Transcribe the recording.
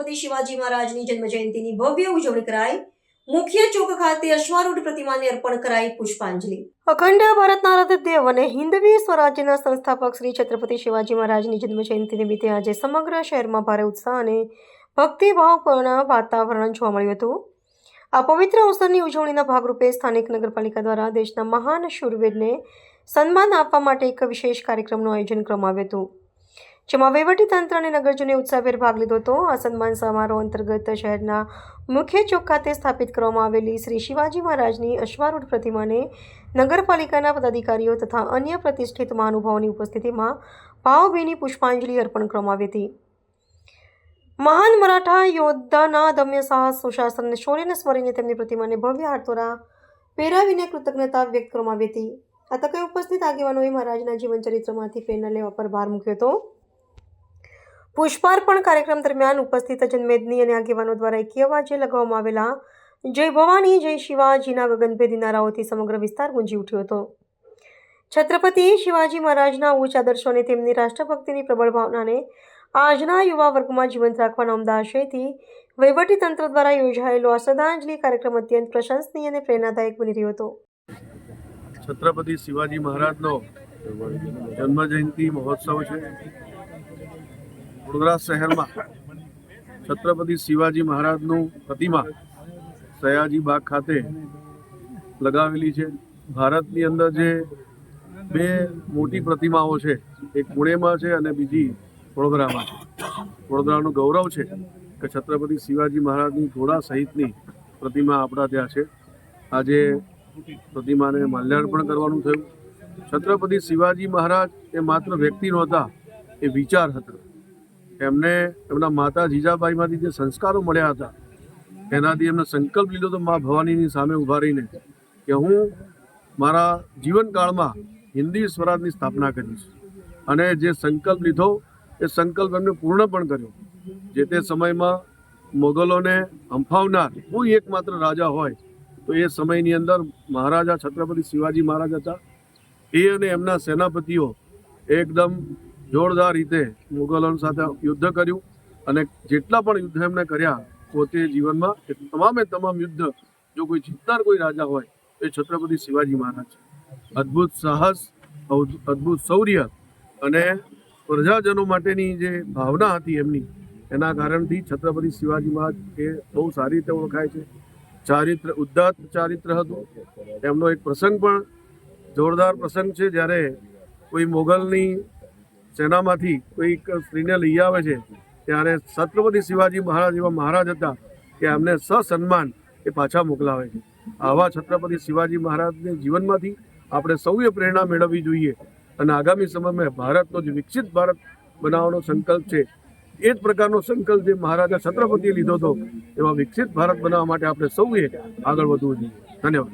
છત્રપતિ શિવાજી મહારાજની જન્મજયંતિની ભવ્ય ઉજવણી કરાઈ। મુખ્ય ચોક ખાતે અશ્વારૂઢ પ્રતિમાને અર્પણ કરાઈ પુષ્પાંજલિ। અખંડ ભારતના આરાધ્ય અને હિન્દવી સ્વરાજ્યના સંસ્થાપક શ્રી છત્રપતિ શિવાજી મહારાજની જન્મજયંતિ નિમિત્તે આજે સમગ્ર શહેરમાં ભારે ઉત્સાહ અને ભક્તિભાવપૂર્ણ વાતાવરણ જોવા મળ્યું હતું। આ પવિત્ર અવસરની ઉજવણીના ભાગરૂપે સ્થાનિક નગરપાલિકા દ્વારા દેશના મહાન શૂરવીરને સન્માન આપવા માટે એક વિશેષ કાર્યક્રમનું આયોજન કરવામાં આવ્યું હતું, જેમાં વહીવટીતંત્ર અને નગરજનોએ ઉત્સાહભેર ભાગ લીધો હતો। આ સન્માન સમારોહ અંતર્ગત શહેરના મુખ્ય ચોક ખાતે સ્થાપિત કરવામાં આવેલી શ્રી શિવાજી મહારાજની અશ્વારૂઢ પ્રતિમાને નગરપાલિકાના પદાધિકારીઓ તથા અન્ય પ્રતિષ્ઠિત મહાનુભાવોની ઉપસ્થિતિમાં ભાવભીની પુષ્પાંજલિ અર્પણ કરવામાં આવી હતી। મહાન મરાઠા યોદ્ધાના દમ્ય સાહસ, સુશાસન અને શૌર્યને સ્મરીને તેમની પ્રતિમાને ભવ્ય હારતોરા પહેરાવીને કૃતજ્ઞતા વ્યક્ત કરવામાં આવી હતી। આ તકે ઉપસ્થિત આગેવાનોએ મહારાજના જીવન ચરિત્રમાંથી પ્રેરણા લેવા પર ભાર મૂક્યો હતો। પુષ્પાર્પણ કાર્યક્રમ દરમિયાન ઉપસ્થિત જનમેદની અને આગેવાનો દ્વારા એકી અવાજે લગાવવામાં આવેલા જય ભવાની જય શિવાજીના ગગનભેદી નારાઓથી સમગ્ર વિસ્તાર ગુંજી ઉઠ્યો હતો। છત્રપતિ શિવાજી મહારાજના ઉચ્ચ આદર્શો અને તેમની રાષ્ટ્રભક્તિની પ્રબળ ભાવનાને આજના યુવા વર્ગમાં જીવંત રાખવાના ઉમદા આશયથી વહીવટીતંત્ર દ્વારા યોજાયેલો આ શ્રદ્ધાંજલિ કાર્યક્રમ અત્યંત પ્રશંસનીય અને પ્રેરણાદાયક બની રહ્યો હતો। છત્રપતિ શિવાજી મહારાજનો જન્મજયંતિ મહોત્સવ છે। વડોદરા શહેરમાં છત્રપતિ શિવાજી મહારાજનું પ્રતિમા સયાજી બાગ ખાતે લગાવેલી છે। ભારતની અંદર જે બે મોટી પ્રતિમાઓ છે, એક પુણેમાં છે અને બીજી વડોદરામાં છે। વડોદરાનું ગૌરવ છે કે છત્રપતિ શિવાજી મહારાજની ઘોડા સહિતની પ્રતિમા આપણા ત્યાં છે। આજે પ્રતિમાને માલ્યાર્પણ કરવાનું થયું। છત્રપતિ શિવાજી મહારાજ એ માત્ર વ્યક્તિ નહોતા, એ વિચાર હતા। એમને એમના માતા જીજાબાઈમાંથી જે સંસ્કારો મળ્યા હતા એનાથી એમને સંકલ્પ લીધો તો મા ભવાનીની સામે ઊભા રહીને કે હું મારા જીવનકાળમાં હિન્દી સ્વરાજની સ્થાપના કરીશ, અને જે સંકલ્પ લીધો એ સંકલ્પ એમને પૂર્ણ પણ કર્યો। જે તે સમયમાં મોગલોને હંફાવનાર કોઈ એકમાત્ર રાજા હોય તો એ સમયની અંદર મહારાજા છત્રપતિ શિવાજી મહારાજ હતા। એ અને એમના સેનાપતિઓ એકદમ જોરદાર રીતે મુગલો સાથે યુદ્ધ કર્યું, અને જેટલા પણ યુદ્ધ એમને કર્યા પોતે જીવનમાં તમામ યુદ્ધ જો કોઈ જીતનાર કોઈ રાજા હોય તો એ છત્રપતિ શિવાજી મહારાજ છે। અદ્ભુત સાહસ, અદ્ભુત શૌર્ય અને પ્રજાજનો માટેની જે ભાવના હતી એમની, એના કારણથી છત્રપતિ શિવાજી મહારાજ એ બહુ સારી રીતે ઓળખાય છે। ચારિત્ર, ઉદ્દાત ચારિત્ર હતું। એમનો એક પ્રસંગ પણ જોરદાર પ્રસંગ છે, જ્યારે કોઈ મોગલની સેનામાંથી કોઈ સ્ત્રીને લઈ આવે છે ત્યારે છત્રપતિ શિવાજી મહારાજ એવા મહારાજ હતા કે એમને સસન્માન એ પાછા મોકલાવે છે। આવા છત્રપતિ શિવાજી મહારાજને જીવનમાંથી આપણે સૌએ પ્રેરણા મેળવવી જોઈએ, અને આગામી સમયમાં ભારતનો જે વિકસિત ભારત બનાવવાનો સંકલ્પ છે એ જ પ્રકારનો સંકલ્પ જે મહારાજા છત્રપતિએ લીધો હતો એવા વિકસિત ભારત બનાવવા માટે આપણે સૌએ આગળ વધવું જોઈએ। ધન્યવાદ।